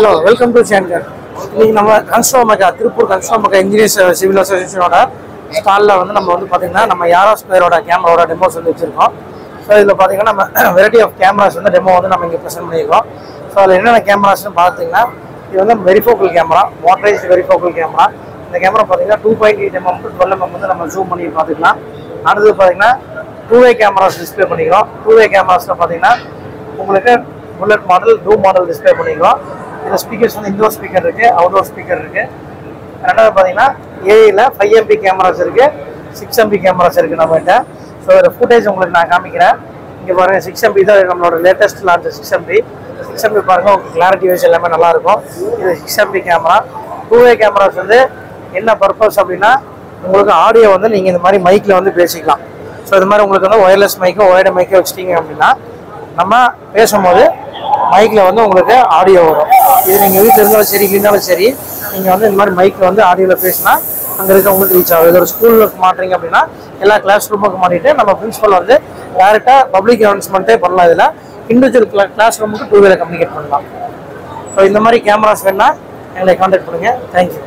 Hello, welcome to Shankar. இன்னைக்கு நம்ம construction Tiruppur construction engineers civil அசோசியேஷனோட ஸ்டாலில் வந்து நம்ம வந்து பார்த்தீங்கன்னா நம்ம யாரோஸ் பேரோட கேமராவோட டெமோஸ் வந்து வச்சுருக்கோம். ஸோ இதில் பார்த்தீங்கன்னா நம்ம வெரைட்டி ஆஃப் கேமராஸ் வந்து டெமோ வந்து நம்ம இங்கே ப்ரெசென்ட் பண்ணியிருக்கோம். ஸோ அதில் என்னென்ன கேமராஸ்னு பார்த்தீங்கன்னா இது வந்து வெரிஃபோக்கல் கேமரா, மோட்டரைஸ்டு வெரிஃபோக்கல் கேமரா. இந்த கேமரா பார்த்தீங்கன்னா 2.8 mm to 12 mm வந்து நம்ம ஜூம் பண்ணி பார்த்துக்கலாம். அடுத்தது பார்த்தீங்கன்னா 2-way கேமராஸ் டிஸ்பிளே பண்ணிக்கிறோம். 2-way கேமராஸில் பார்த்தீங்கன்னா உங்களுக்கு புல்லட் மாடல், டூம் மாடல் டிஸ்பிளே பண்ணிக்கிறோம். இந்த ஸ்பீக்கர்ஸ் வந்து இன்டோர் ஸ்பீக்கர் இருக்குது, அவுட்டோர் ஸ்பீக்கர் இருக்குது. ரெண்டாவது பார்த்தீங்கன்னா ஏஐயில் 5 MP கேமராஸ் இருக்குது, 6 MP கேமராஸ் இருக்குது நம்மகிட்ட. ஸோ இதோட ஃபுட்டேஜ் உங்களுக்கு நான் காமிக்கிறேன். இங்கே பாருங்கள் 6 MP தான் நம்மளோட லேட்டஸ்ட் லான்ச் 6 MP. 6 MP பாருங்கள், உங்களுக்கு கிளாரிட்டி வைஸ் எல்லாமே நல்லாயிருக்கும். இது 6 MP கேமரா. 2-way கேமராஸ் வந்து என்ன பர்பஸ் அப்படின்னா உங்களுக்கு ஆடியோ வந்து நீங்கள் இந்த மாதிரி மைக்கில் வந்து பேசிக்கலாம். ஸோ இது மாதிரி உங்களுக்கு வந்து ஒயர்லெஸ் மைக்கோ ஒயர்டு மைக்கோ வச்சிட்டிங்க அப்படின்னா நம்ம பேசும்போது மைக்கில் வந்து உங்களுக்கு ஆடியோ வரும். இது நீங்கள் வீட்டில் இருந்தாலும் சரி, இல்லைனாலும் சரி, நீங்கள் வந்து இந்த மாதிரி மைக்கில் வந்து ஆடியோவில் பேசினா அங்கே இருக்க உங்களுக்கு ரீச் ஆகும். இது ஒரு ஸ்கூலில் மாட்டுறீங்க அப்படின்னா எல்லா கிளாஸ் ரூமுக்கு மாட்டிட்டு நம்ம பிரின்சிபல் வந்து டேரெக்டாக பப்ளிக் அனௌன்ஸ்மெண்ட்டே பண்ணலாம். இதில் இண்டிவிஜுவல் கிளாஸ் ரூமுக்கு 2-way கம்யூனிகேட் பண்ணலாம். ஸோ இந்த மாதிரி கேமராஸ் வேணால் எங்களை கான்டாக்ட் பண்ணுங்கள். தேங்க்யூ.